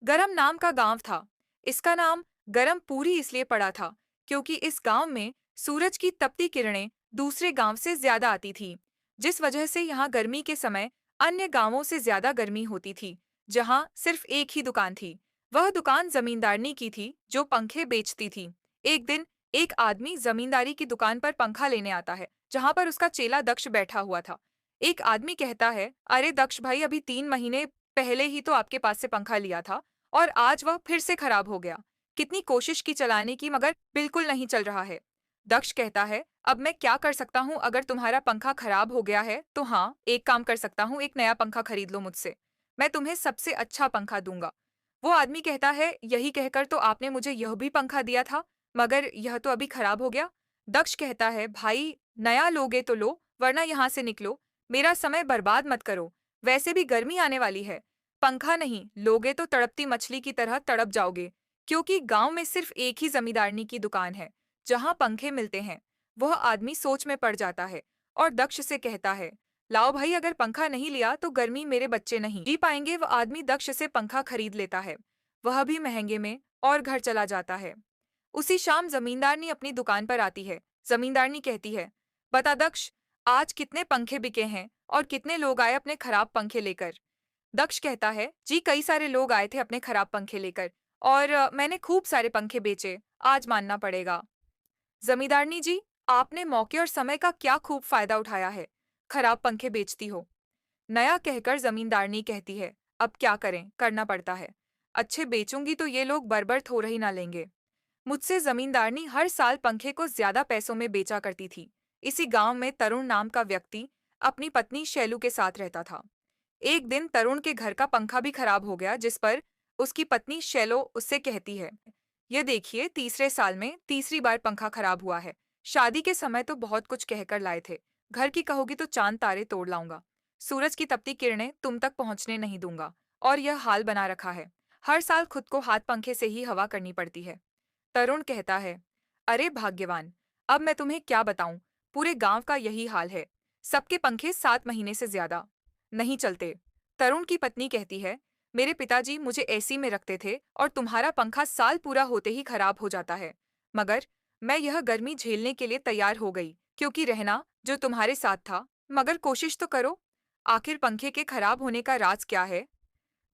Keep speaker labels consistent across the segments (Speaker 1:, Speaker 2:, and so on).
Speaker 1: गरम नाम का गांव था। इसका नाम गरम पूरी इसलिए पड़ा था क्योंकि इस गांव में सूरज की तपती किरणें दूसरे गांव से ज्यादा आती थी, जिस वजह से यहाँ गर्मी के समय अन्य गांवों से ज्यादा गर्मी होती थी। जहाँ सिर्फ एक ही दुकान थी। वह दुकान जमींदारनी की थी जो पंखे बेचती थी। एक दिन एक आदमी जमींदारी की दुकान पर पंखा लेने आता है, जहाँ पर उसका चेला दक्ष बैठा हुआ था। एक आदमी कहता है, अरे दक्ष भाई, अभी 3 महीने पहले ही तो आपके पास से पंखा लिया था और आज वह फिर से खराब हो गया। कितनी कोशिश की चलाने की, मगर बिल्कुल नहीं चल रहा है। दक्ष कहता है, अब मैं क्या कर सकता हूँ? अगर तुम्हारा पंखा खराब हो गया है तो हाँ, एक काम कर सकता हूँ, एक नया पंखा खरीद लो मुझसे। मैं तुम्हें सबसे अच्छा पंखा दूंगा। वो आदमी कहता है, यही कहकर तो आपने मुझे यह भी पंखा दिया था, मगर यह तो अभी खराब हो गया। दक्ष कहता है, भाई, नया लोगे तो लो, वरना यहाँ से निकलो। मेरा समय बर्बाद मत करो। वैसे भी गर्मी आने वाली है। पंखा नहीं लोगे तो तड़पती मछली की तरह तड़प जाओगे, क्योंकि गांव में सिर्फ एक ही जमींदारनी की दुकान है जहां पंखे मिलते हैं। वह आदमी सोच में पड़ जाता है और दक्ष से कहता है, लाओ भाई, अगर पंखा नहीं लिया तो गर्मी मेरे बच्चे नहीं जी पाएंगे। वह आदमी दक्ष से पंखा खरीद लेता है, वह भी महंगे में, और घर चला जाता है। उसी शाम जमींदारनी अपनी दुकान पर आती है। जमींदारनी कहती है, बता दक्ष, आज कितने पंखे बिके हैं और कितने लोग आए अपने खराब पंखे लेकर? दक्ष कहता है, जी कई सारे लोग आए थे अपने खराब पंखे लेकर, और मैंने खूब सारे पंखे बेचे, आज मानना पड़ेगा। जमींदारनी जी, आपने मौके और समय का क्या खूब फायदा उठाया है, खराब पंखे बेचती हो। नया कहकर जमींदारनी कहती है, अब क्या करें, करना पड़ता है। अच्छे बेचूंगी तो ये लोग बरबर थोड़ा ही ना लेंगे। मुझसे जमींदारनी हर साल पंखे को ज्यादा पैसों में बेचा करती थी। इसी गांव में तरुण नाम का व्यक्ति अपनी पत्नी शैलू के साथ रहता था। एक दिन तरुण के घर का पंखा भी खराब हो गया, जिस पर उसकी पत्नी शैलो उससे कहती है, यह देखिए, तीसरे साल में तीसरी बार पंखा खराब हुआ है। शादी के समय तो बहुत कुछ कहकर लाए थे, घर की कहोगी तो चांद तारे तोड़ लाऊंगा। सूरज की तपती किरणें तुम तक पहुंचने नहीं दूंगा, और यह हाल बना रखा है। हर साल खुद को हाथ पंखे से ही हवा करनी पड़ती है। तरुण कहता है, अरे भाग्यवान, अब मैं तुम्हें क्या बताऊं, पूरे गांव का यही हाल है। सबके पंखे 7 महीने से ज्यादा नहीं चलते। तरुण की पत्नी कहती है, मेरे पिताजी मुझे एसी में रखते थे और तुम्हारा पंखा साल पूरा होते ही खराब हो जाता है। मगर मैं यह गर्मी झेलने के लिए तैयार हो गई, क्योंकि रहना जो तुम्हारे साथ था। मगर कोशिश तो करो। आखिर पंखे के खराब होने का राज क्या है?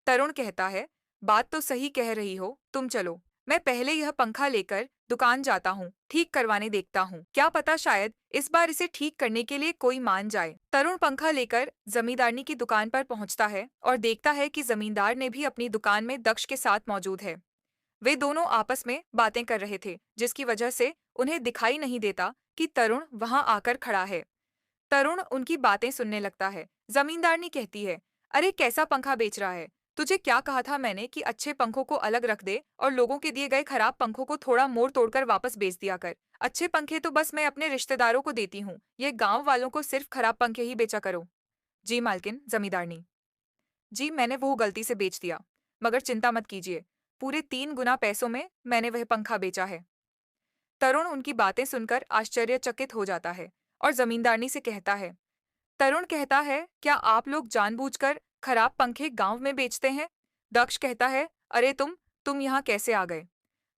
Speaker 1: तरुण कहता है, बात तो सही कह रही हो, तुम चलो। मैं पहले यह पंखा लेकर दुकान जाता हूँ, ठीक करवाने देखता हूँ। क्या पता शायद इस बार इसे ठीक करने के लिए कोई मान जाए। तरुण पंखा लेकर जमींदारनी की दुकान पर पहुँचता है और देखता है कि जमींदार ने भी अपनी दुकान में दक्ष के साथ मौजूद है। वे दोनों आपस में बातें कर रहे थे, जिसकी वजह से उन्हें दिखाई नहीं देता कि तरुण वहां आकर खड़ा है। तरुण उनकी बातें सुनने लगता है। जमींदारनी कहती है, अरे कैसा पंखा बेच रहा है? तुझे क्या कहा था मैंने कि अच्छे पंखों को अलग रख दे और लोगों के दिए गए खराब पंखों को थोड़ा मोड़ तोड़कर वापस बेच दिया कर। अच्छे पंखे तो बस मैं अपने रिश्तेदारों को देती हूँ, ये गांव वालों को सिर्फ खराब पंखे ही बेचा करो। जी मालकिन। जमींदारनी, जी मैंने वो गलती से बेच दिया, मगर चिंता मत कीजिए, पूरे 3 गुना पैसों में मैंने वह पंखा बेचा है। तरुण उनकी बातें सुनकर आश्चर्यचकित हो जाता है और जमींदारनी से कहता है, तरुण कहता है, क्या आप लोग जानबूझकर खराब पंखे गांव में बेचते हैं? दक्ष कहता है, अरे तुम यहाँ कैसे आ गए?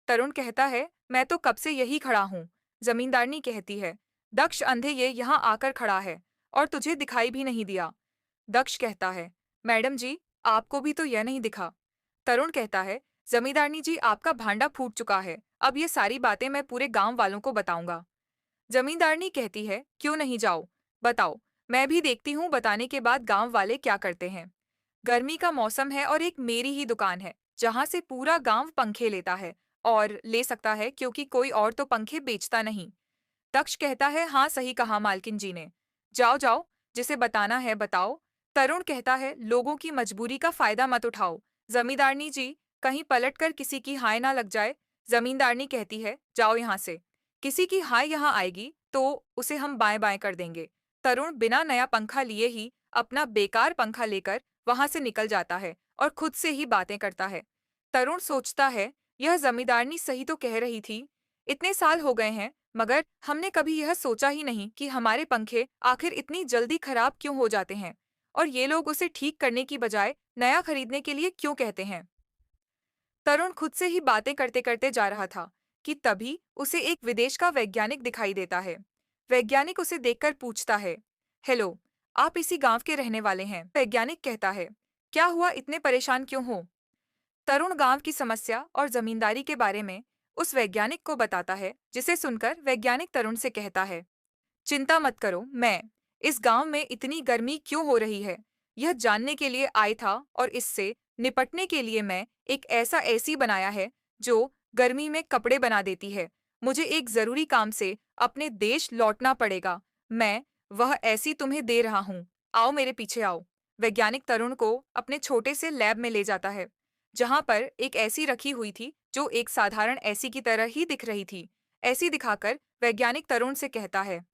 Speaker 1: तरुण कहता है, मैं तो कब से यही खड़ा हूँ। जमींदारनी कहती है, दक्ष अंधे ये यहाँ आकर खड़ा है और तुझे दिखाई भी नहीं दिया। दक्ष कहता है, मैडम जी, आपको भी तो यह नहीं दिखा। तरुण कहता है, जमींदारनी जी, आपका भांडा फूट चुका है, अब ये सारी बातें मैं पूरे गांव वालों को बताऊंगा। जमींदारनी कहती है, क्यों नहीं, जाओ बताओ, मैं भी देखती हूँ बताने के बाद गांव वाले क्या करते हैं। गर्मी का मौसम है और एक मेरी ही दुकान है जहां से पूरा गांव पंखे लेता है, और ले सकता है क्योंकि कोई और तो पंखे बेचता नहीं। दक्ष कहता है, हाँ सही कहा मालकिन जी ने। जाओ जाओ, जिसे बताना है बताओ। तरुण कहता है, लोगों की मजबूरी का फायदा मत उठाओ। जमींदारनी जी, कहीं पलटकर किसी की हाय ना लग जाए। जमींदारनी कहती है, जाओ यहाँ से। किसी की हाय यहाँ आएगी तो उसे हम बाएं बाएं कर देंगे। तरुण बिना नया पंखा लिए ही अपना बेकार पंखा लेकर वहां से निकल जाता है और खुद से ही बातें करता है। तरुण सोचता है, यह जमींदारनी सही तो कह रही थी। इतने साल हो गए हैं, मगर हमने कभी यह सोचा ही नहीं कि हमारे पंखे आखिर इतनी जल्दी खराब क्यों हो जाते हैं, और ये लोग उसे ठीक करने की बजाय नया खरीदने के लिए क्यों कहते हैं। तरुण खुद से ही बातें करते करते जा रहा था कि तभी उसे एक विदेश का वैज्ञानिक दिखाई देता है। वैज्ञानिक उसे देखकर पूछता है, हेलो, आप इसी गांव के रहने वाले हैं? वैज्ञानिक कहता है, क्या हुआ, इतने परेशान क्यों हो? तरुण गांव की समस्या और जमींदारी के बारे में उस वैज्ञानिक को बताता है, जिसे सुनकर वैज्ञानिक तरुण से कहता है, चिंता मत करो, मैं इस गांव में इतनी गर्मी क्यों हो रही है यह जानने के लिए आया था, और इससे निपटने के लिए मैं एक ऐसा एसी बनाया है जो गर्मी में कपड़े बना देती है। मुझे एक जरूरी काम से अपने देश लौटना पड़ेगा। मैं वह एसी तुम्हें दे रहा हूँ, आओ मेरे पीछे आओ। वैज्ञानिक तरुण को अपने छोटे से लैब में ले जाता है, जहां पर एक एसी रखी हुई थी जो एक साधारण एसी की तरह ही दिख रही थी। एसी दिखाकर वैज्ञानिक तरुण से कहता है,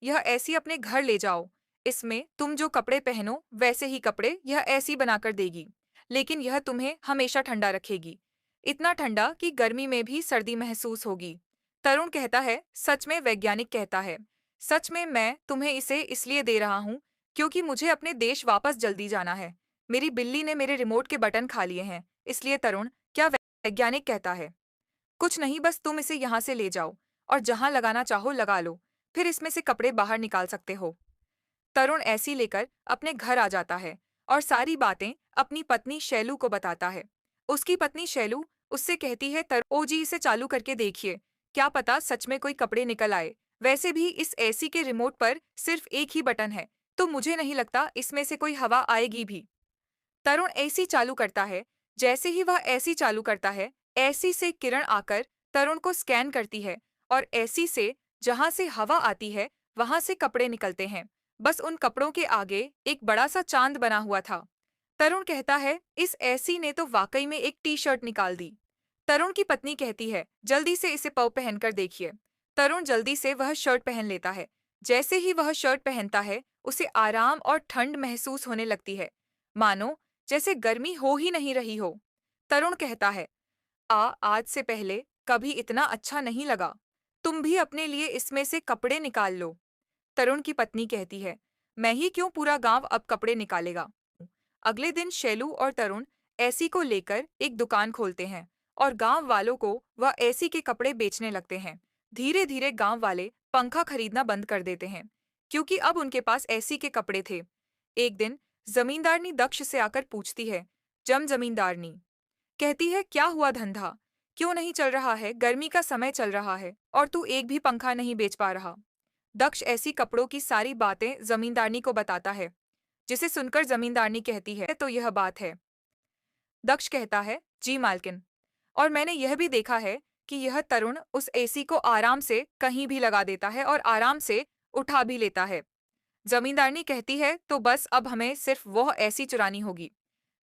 Speaker 1: यह ऐसी अपने घर ले जाओ। इसमें तुम जो कपड़े पहनो वैसे ही कपड़े यह ऐसी बनाकर देगी, लेकिन यह तुम्हें हमेशा ठंडा रखेगी, इतना ठंडा कि गर्मी में भी सर्दी महसूस होगी। तरुण कहता है, सच में? वैज्ञानिक कहता है, सच में, मैं तुम्हें इसे इसलिए दे रहा हूँ क्योंकि मुझे अपने देश वापस जल्दी जाना है। मेरी बिल्ली ने मेरे रिमोट के बटन खा लिए हैं, इसलिए। तरुण, क्या? वैज्ञानिक कहता है, कुछ नहीं, बस तुम इसे यहाँ से ले जाओ और जहाँ लगाना चाहो लगा लो, फिर इसमें से कपड़े बाहर निकाल सकते हो। तरुण ऐसी लेकर अपने घर आ जाता है और सारी बातें अपनी पत्नी शैलू को बताता है। उसकी पत्नी शैलू उससे कहती है, ओ जी, इसे चालू करके देखिए, क्या पता सच में कोई कपड़े निकल आए। वैसे भी इस एसी के रिमोट पर सिर्फ एक ही बटन है, तो मुझे नहीं लगता इसमें से कोई हवा आएगी भी। तरुण एसी चालू करता है। जैसे ही वह एसी चालू करता है, एसी से किरण आकर तरुण को स्कैन करती है और एसी से जहां से हवा आती है वहां से कपड़े निकलते हैं। बस उन कपड़ों के आगे एक बड़ा सा चांद बना हुआ था। तरुण कहता है, इस एसी ने तो वाकई में एक टी शर्ट निकाल दी। तरुण की पत्नी कहती है, जल्दी से इसे पहनकर देखिए। तरुण जल्दी से वह शर्ट पहन लेता है। जैसे ही वह शर्ट पहनता है, उसे आराम और ठंड महसूस होने लगती है, मानो जैसे गर्मी हो ही नहीं रही हो। तरुण कहता है, आज से पहले कभी इतना अच्छा नहीं लगा। तुम भी अपने लिए इसमें से कपड़े निकाल लो। तरुण की पत्नी कहती है, मैं ही क्यों, पूरा गांव अब कपड़े निकालेगा। अगले दिन शैलू और तरुण एसी को लेकर एक दुकान खोलते हैं और गांव वालों को वह एसी के कपड़े बेचने लगते हैं। धीरे धीरे गांव वाले पंखा खरीदना बंद कर देते हैं, क्योंकि अब उनके पास एसी के कपड़े थे। एक दिन जमींदारनी दक्ष से आकर पूछती है, जमींदारनी कहती है, क्या हुआ, धंधा क्यों नहीं चल रहा है? गर्मी का समय चल रहा है और तू एक भी पंखा नहीं बेच पा रहा। दक्ष ऐसी कपड़ों की सारी बातें जमींदारनी को बताता है, जिसे सुनकर जमींदारनी कहती है, तो यह बात है। दक्ष कहता है, जी मालकिन, और मैंने यह भी देखा है कि यह तरुण उस एसी को आराम से कहीं भी लगा देता है और आराम से उठा भी लेता है। जमींदारनी कहती है, तो बस अब हमें सिर्फ वह एसी चुरानी होगी।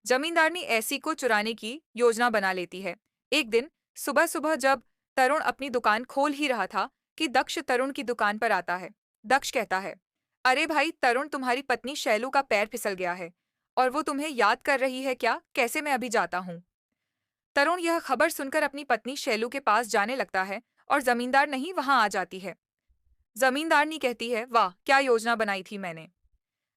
Speaker 1: जमींदारनी एसी को चुराने की योजना बना लेती है। एक दिन सुबह सुबह जब तरुण अपनी दुकान खोल ही रहा था कि दक्ष तरुण की दुकान पर आता है। दक्ष कहता है, अरे भाई तरुण, तुम्हारी पत्नी शैलू का पैर फिसल गया है और वो तुम्हें याद कर रही है क्या? कैसे? मैं अभी जाता हूँ। तरुण यह खबर सुनकर अपनी पत्नी शैलू के पास जाने लगता है और जमींदार नहीं वहां आ जाती है। जमींदारनी कहती है, वाह क्या योजना बनाई थी मैंने।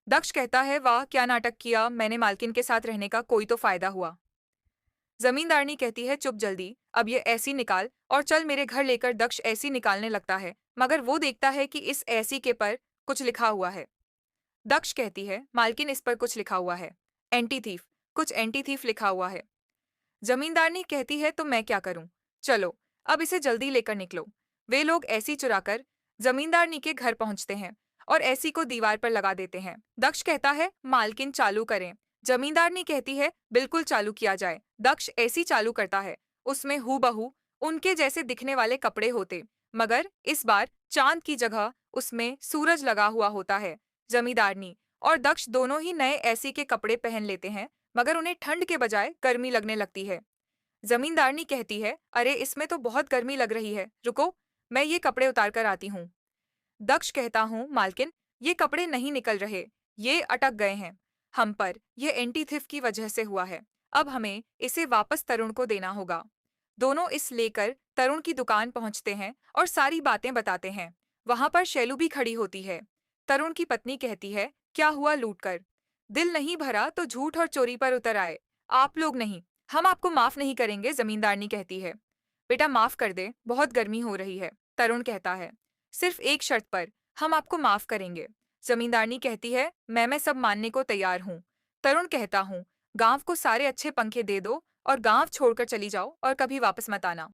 Speaker 1: दक्ष कहता है, वाह क्या नाटक किया मैंने, मालकिन के साथ रहने का कोई तो फायदा हुआ। जमींदारनी कहती है, चुप, जल्दी अब ये ऐसी निकाल और चल मेरे घर लेकर। दक्ष ऐसी निकालने लगता है, मगर वो देखता है कि इस ऐसी के पर कुछ लिखा हुआ है। दक्ष कहती है, मालकिन इस पर कुछ लिखा हुआ है, एंटी थीफ, कुछ एंटी थीफ लिखा हुआ है। जमींदारनी कहती है, तो मैं क्या करूं, चलो अब इसे जल्दी लेकर निकलो। वे लोग ऐसी चुराकर जमींदारनी के घर पहुंचते हैं और ऐसी को दीवार पर लगा देते हैं। दक्ष कहता है, मालकिन चालू करें। जमींदारनी कहती है, बिल्कुल चालू किया जाए। दक्ष ऐसी चालू करता है। उसमें हूबहू उनके जैसे दिखने वाले कपड़े होते, मगर इस बार चांद की जगह उसमें सूरज लगा हुआ होता है। जमींदारनी और दक्ष दोनों ही नए ऐसी के कपड़े पहन लेते हैं, मगर उन्हें ठंड के बजाय गर्मी लगने लगती है। जमींदारनी कहती है, अरे इसमें तो बहुत गर्मी लग रही है, रुको मैं ये कपड़े उतार कर आती हूँ। दक्ष कहता हूँ, मालकिन ये कपड़े नहीं निकल रहे, ये अटक गए हैं हम पर, यह एंटी थिफ की वजह से हुआ है। अब हमें इसे वापस तरुण को देना होगा। दोनों इस लेकर तरुण की दुकान पहुंचते हैं और सारी बातें बताते हैं। वहां पर शैलू भी खड़ी होती है। तरुण की पत्नी कहती है, क्या हुआ लूट कर? दिल नहीं भरा तो झूठ और चोरी पर उतर आए, आप लोग नहीं। हम आपको माफ नहीं करेंगे, जमींदारनी कहती है। बेटा माफ कर दे, बहुत गर्मी हो रही है, तरुण कहता है। सिर्फ एक शर्त पर, हम आपको माफ करेंगे। जमींदारनी कहती है, मैं सब मानने को तैयार हूँ। तरुण कहता हूँ, गांव को सारे अच्छे पंखे दे दो और गांव छोड़कर चली जाओ और कभी वापस मत आना।